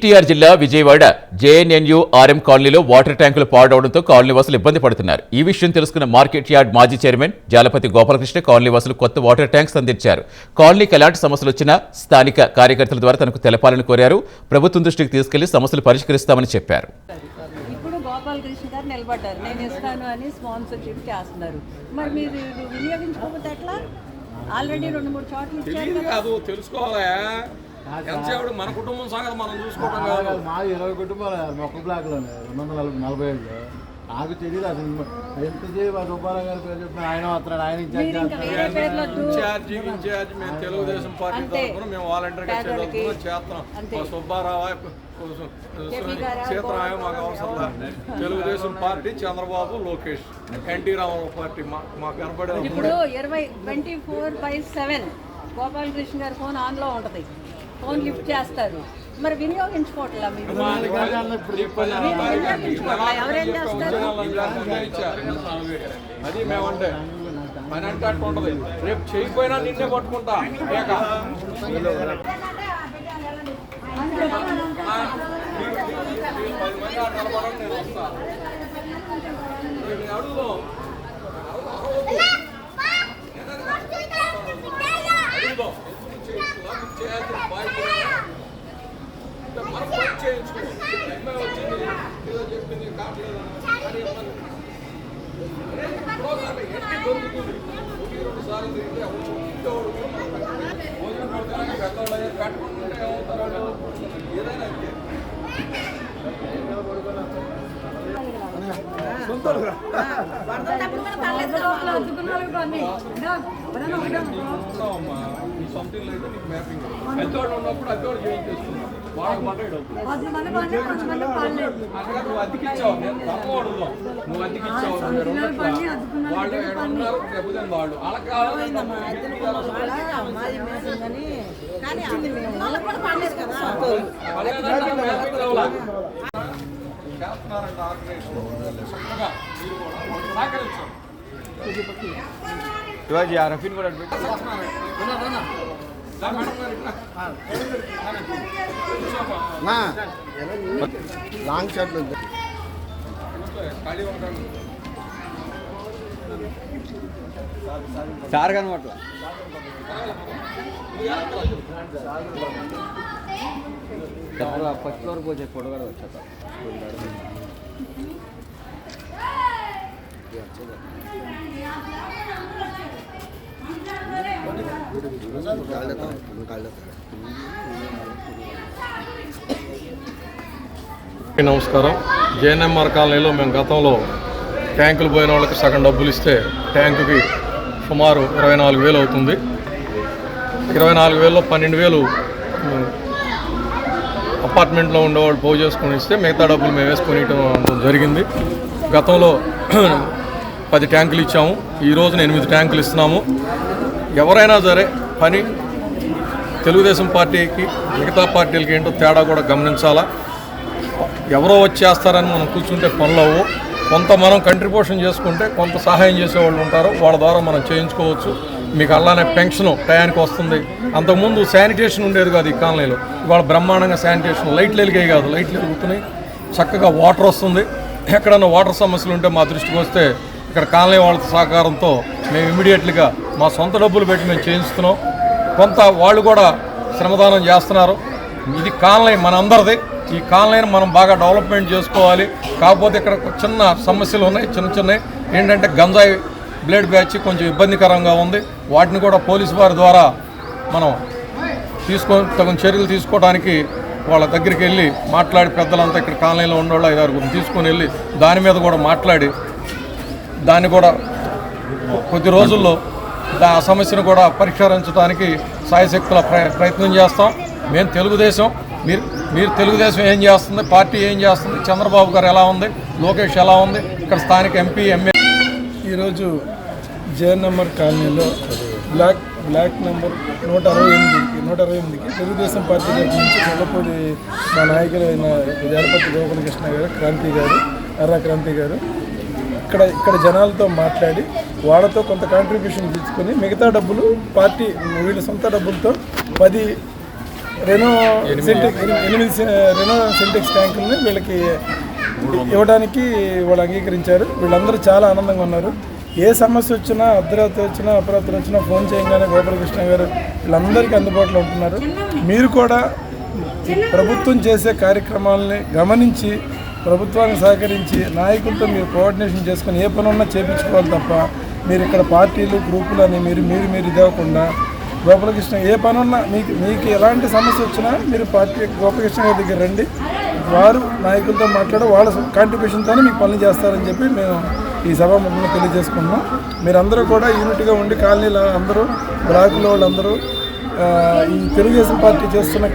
ఎన్టీఆర్ జిల్లా విజయవాడ జేఎన్ఎన్యు ఆర్ఎం కాలనీలో వాటర్ ట్యాంకులు పాడవడంతో కాలనీ వాసులు ఇబ్బంది పడుతున్నారు. ఈ విషయం తెలుసుకున్న మార్కెట్ యార్డ్ మాజీ చైర్మన్ జాలపతి గోపాలకృష్ణ కాలనీ వాసులు కొత్త వాటర్ ట్యాంక్స్ అందించారు. కాలనీకి ఎలాంటి సమస్యలు వచ్చినా స్థానిక కార్యకర్తల ద్వారా తనకు తెలపాలని కోరారు. ప్రభుత్వం దృష్టికి తీసుకెళ్లి సమస్యలు పరిష్కరిస్తామని చెప్పారు. ఇప్పుడు గోపాలకృష్ణ గారు నిలబడ్డారు, నేను ఇస్తాను అని స్పాన్సర్షిప్ చేస్తున్నారు. మరి మీరు వినియోగించుకోకపోతే ఎట్లా? ఆల్రెడీ 2-3 చోట్ల ఇచ్చారు. తెలుసుకోవాలా ఎంతసేపు మన కుటుంబం సంగతి మనం చూసుకోవడం కాదు. మా 20 కుటుంబాలు మొక్క బ్లాక్లోనే 245 నాకు తెలియదు అసలు ఎంతసేపు సుబ్బారావు గారి పేరు చెప్పిన ఆయన వస్తున్నాడు. ఆయన ఇన్ఛార్జి మేము తెలుగుదేశం పార్టీ తరఫున మేము వాలంటీర్గా చేస్తున్నాం. సుబ్బారావు సీతారామ మాకు అవసరం. తెలుగుదేశం పార్టీ చంద్రబాబు లోకేష్ ఎన్టీ రామారావు పార్టీ మాకు కనపడే. ఇప్పుడు 24/7 గోపాలకృష్ణ గారి ఫోన్ ఆన్లో ఉంటుంది, ఫోన్ లిఫ్ట్ చేస్తారు. మరి వినియోగించుకోవట్లా మీరు? ఎవరేం చేస్తారు? అది మేమంటే పని అంటే అట్టు ఉంటుంది. రేపు చేయకపోయినా నిన్నే పట్టుకుంటా. అడుగుదాం చెప్పింది కావట్లేదు. కట్టుకుంటే ఏదైనా సంథింగ్ అయితే నీకు మ్యాపింగ్ ఎంతోడు ఉన్నప్పుడు అద్దోడు చేయించేస్తున్నావు. వాళ్ళకి నువ్వు అద్దెకిచ్చావు, నేను తక్కువ అడుగుదాం. నువ్వు అద్దెకిచ్చావు, వాళ్ళు ఉన్నారు లేకపోతే వాళ్ళు అలా చేస్తున్నారంట ఆర్గనైజేషన్. చక్కగా మీరు కూడా సహకరించాం. శివాజీ ఆ రఫీన్ కూడా లాంగ్ షాట్ సార్ కనమాట ఫస్ట్ ఫ్లోర్ పోతే ఫోటో కూడా వచ్చా. నమస్కారం. జేఎన్ఎంఆర్ కాలనీలో మేము గతంలో ట్యాంకులు పోయిన వాళ్ళకి సగం డబ్బులు ఇస్తే ట్యాంకుకి సుమారు 24,000 అవుతుంది. 24,000లో 12,000 అపార్ట్మెంట్లో ఉండేవాళ్ళు పోగు చేసుకుని ఇస్తే మిగతా డబ్బులు మేము వేసుకొని ఇవ్వడం జరిగింది. గతంలో 10 ట్యాంకులు ఇచ్చాము, ఈరోజు 8 ట్యాంకులు ఇస్తున్నాము. ఎవరైనా సరే పని తెలుగుదేశం పార్టీకి మిగతా పార్టీలకి ఏంటో తేడా కూడా గమనించాలా. ఎవరో వచ్చేస్తారని మనం కూర్చుంటే పనులు అవ్వవు. కొంత మనం కంట్రిబ్యూషన్ చేసుకుంటే కొంత సహాయం చేసేవాళ్ళు ఉంటారు, వాళ్ళ ద్వారా మనం చేయించుకోవచ్చు. మీకు అలానే పెన్షన్ టయానికి వస్తుంది. అంతకుముందు శానిటేషన్ ఉండేది కాదు ఈ కాలనీలో, ఇవాళ బ్రహ్మాండంగా శానిటేషన్. లైట్లు వెలిగాయి కాదు, లైట్లు వెలుగుతున్నాయి, చక్కగా వాటర్ వస్తుంది. ఎక్కడన్నా వాటర్ సమస్యలు ఉంటే మా దృష్టికి వస్తే ఇక్కడ కాలనీ వాళ్ళ సహకారంతో మేము ఇమీడియట్లీగా మా సొంత డబ్బులు పెట్టి మేము చేయిస్తున్నాం. కొంత వాళ్ళు కూడా శ్రమదానం చేస్తున్నారు. ఇది కాలనీ మనందరిది. ఈ కాలనీని మనం బాగా డెవలప్మెంట్ చేసుకోవాలి. కాకపోతే ఇక్కడ చిన్న సమస్యలు ఉన్నాయి, చిన్నవి ఏంటంటే గంజాయి బ్లేడ్ బ్యాచ్ కొంచెం ఇబ్బందికరంగా ఉంది. వాటిని కూడా పోలీసు వారి ద్వారా మనం తగిన చర్యలు తీసుకోవడానికి వాళ్ళ దగ్గరికి వెళ్ళి మాట్లాడి, పెద్దలంతా ఇక్కడ కాలనీలో ఉండేవాళ్ళు 5-6 తీసుకొని వెళ్ళి దాని మీద కూడా మాట్లాడి దాన్ని కూడా కొద్ది రోజుల్లో ఆ సమస్యను కూడా పరిష్కరించడానికి సాయశక్తుల ప్రయత్నం చేస్తాం. మేము తెలుగుదేశం, మీరు తెలుగుదేశం ఏం చేస్తుంది, పార్టీ ఏం చేస్తుంది, చంద్రబాబు గారు ఎలా ఉంది, లోకేష్ ఎలా ఉంది, ఇక్కడ స్థానిక ఎంపీ ఎమ్మెల్యే. ఈరోజు జేఎన్ఎంఆర్ కాలనీలో బ్లాక్ నెంబర్ 168కి తెలుగుదేశం పార్టీ నుంచి కొల్లపూడి మా నాయకులు అయిన జాలపతి గోపాలకృష్ణ గారు, క్రాంతి గారు ఇక్కడ జనాలతో మాట్లాడి వాళ్ళతో కొంత కాంట్రిబ్యూషన్ తీసుకొని మిగతా డబ్బులు పార్టీ వీళ్ళ సొంత డబ్బులతో 10 రెనో సింటెక్స్ 8 రెనో సింటెక్స్ ట్యాంకుల్ని వీళ్ళకి ఇవ్వడానికి వాళ్ళు అంగీకరించారు. వీళ్ళందరూ చాలా ఆనందంగా ఉన్నారు. ఏ సమస్య వచ్చినా, అర్ధరాత్రి వచ్చినా, అపరాత్రి వచ్చినా ఫోన్ చేయగానే గోపాలకృష్ణ గారు వీళ్ళందరికీ అందుబాటులో ఉంటున్నారు. మీరు కూడా ప్రభుత్వం చేసే కార్యక్రమాలని గమనించి ప్రభుత్వానికి సహకరించి నాయకులతో మీరు కోఆర్డినేషన్ చేసుకొని ఏ పనున్నా చేయించుకోవాలి తప్ప మీరు ఇక్కడ పార్టీలు గ్రూపులు అని మీరు ఇదవ్వకుండా గోపాలకృష్ణ ఏ పనున్నా మీకు ఎలాంటి సమస్య వచ్చినా మీరు పార్టీ గోపాలకృష్ణ గారి దగ్గర రండి. వారు నాయకులతో మాట్లాడి వాళ్ళ కాంట్రిబ్యూషన్తోనే మీకు పనులు చేస్తారని చెప్పి మేము ఈ సభాముఖంగా తెలియజేసుకుంటున్నాం. మీరందరూ కూడా యూనిట్గా ఉండి కాలనీలో అందరూ బ్లాకులో వాళ్ళందరూ ఈ తెలుగుదేశం పార్టీ చేస్తున్న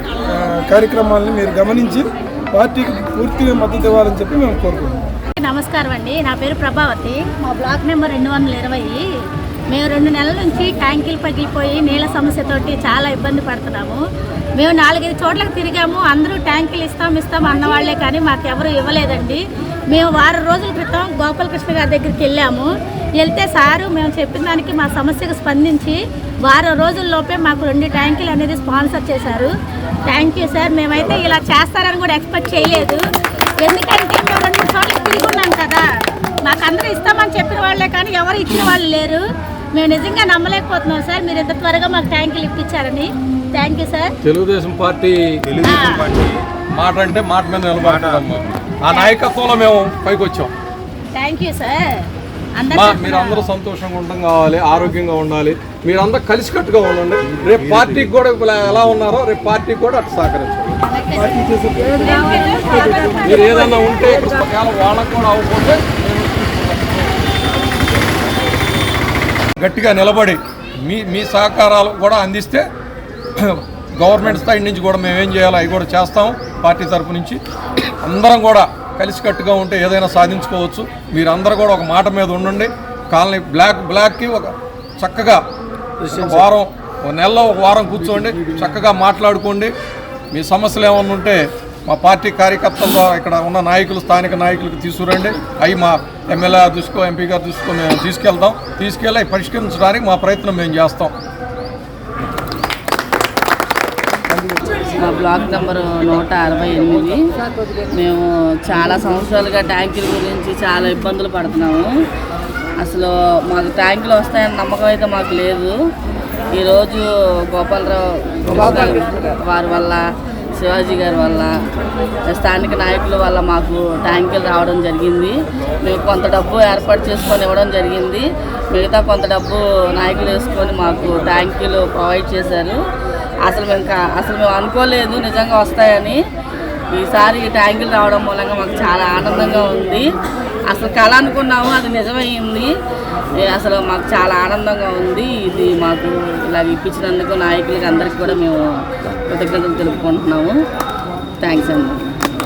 కార్యక్రమాలని మీరు గమనించి పార్టీకి పూర్తిగా మద్దతు ఇవ్వాలని చెప్పి మేము కోరుకుంటున్నాం. నమస్కారం అండి, నా పేరు ప్రభావతి. మా బ్లాక్ నెంబర్ 220. మేము 2 నెలల నుంచి ట్యాంకులు పగిలిపోయి నీళ్ళ సమస్యతోటి చాలా ఇబ్బంది పడుతున్నాము. మేము 4-5 చోట్లకు తిరిగాము. అందరూ ట్యాంకులు ఇస్తాం అన్నవాళ్లే కానీ మాకు ఎవరు ఇవ్వలేదండి. మేము వారం రోజుల క్రితం గోపాలకృష్ణ గారి దగ్గరికి వెళ్తే సారు మేము చెప్పిన దానికి మా సమస్యకు స్పందించి వారం రోజుల్లోపే మాకు 2 ట్యాంకులు అనేది స్పాన్సర్ చేశారు. Thank you sir. మేమైతే ఇలా చేస్తారని కూడా ఎక్స్పెక్ట్ చేయలేదు. ఎందుకంటే మేము 2 చోట్లకి తిరిగి ఉన్నాం కదా, మాకు అందరూ ఇస్తామని చెప్పిన వాళ్ళే కానీ ఎవరు ఇచ్చిన వాళ్ళు లేరు. మేము నిజంగా నమ్మలేకపోతున్నాం సార్, మీరు ఇంత త్వరగా మాకు ట్యాంకులు ఇప్పించారని. Thank you sir. Telugu Desam party మాట అంటే మాట మీద నిలబడతాము. ఆ నాయకత్వంలో మేము పైకి వచ్చాం. Thank you sir. మీరందరూ సంతోషంగా ఉండడం కావాలి, ఆరోగ్యంగా ఉండాలి, మీరందరూ కలిసికట్టుగా ఉండండి. రేపు పార్టీకి కూడా ఎలా ఉన్నారో రేపు పార్టీకి కూడా అటు సహకరించాలి. మీరు ఏదన్నా ఉంటే వాళ్ళకు కూడా అవ్వకపోతే గట్టిగా నిలబడి మీ సహకారాలు కూడా అందిస్తే గవర్నమెంట్ స్థాయి నుంచి కూడా మేము ఏం చేయాలో అవి కూడా చేస్తాము. పార్టీ తరఫు నుంచి అందరం కూడా కలిసికట్టుగా ఉంటే ఏదైనా సాధించుకోవచ్చు. మీరందరూ కూడా ఒక మాట మీద ఉండండి. కాలనీ బ్లాక్కి ఒక చక్కగా ఒక నెలలో ఒక వారం కూర్చోండి, చక్కగా మాట్లాడుకోండి. మీ సమస్యలు ఏమన్నా ఉంటే మా పార్టీ కార్యకర్తల్లో ఇక్కడ ఉన్న నాయకులు, స్థానిక నాయకులకు తీసుకురండి. అవి మా ఎమ్మెల్యే దృష్టికో, ఎంపీ గారి దృష్టికో మేము తీసుకెళ్ళి అవి పరిష్కరించడానికి మా ప్రయత్నం మేము చేస్తాం. మా బ్లాక్ నెంబర్ 168. మేము చాలా సంవత్సరాలుగా ట్యాంకుల గురించి చాలా ఇబ్బందులు పడుతున్నాము. అసలు మాకు ట్యాంకులు వస్తాయన్న నమ్మకం అయితే మాకు లేదు. ఈరోజు గోపాలరావు వారి వల్ల, శివాజీ గారి వల్ల, స్థానిక నాయకుల వల్ల మాకు ట్యాంకులు రావడం జరిగింది. మేము కొంత డబ్బు ఏర్పాటు చేసుకొని ఇవ్వడం జరిగింది. మిగతా కొంత డబ్బు నాయకులు వేసుకొని మాకు ట్యాంకులు ప్రొవైడ్ చేశారు. అసలు మేము అనుకోలేదు నిజంగా వస్తాయని. ఈసారి ట్యాంకులు రావడం మూలంగా మాకు చాలా ఆనందంగా ఉంది. అసలు కళ అనుకున్నాము, అది నిజమైంది. అసలు మాకు చాలా ఆనందంగా ఉంది. ఇది మాకు ఇలా ఇప్పించినందుకు నాయకులకి అందరికీ కూడా మేము కృతజ్ఞతలు తెలుపుకుంటున్నాము. థ్యాంక్స్ అండి.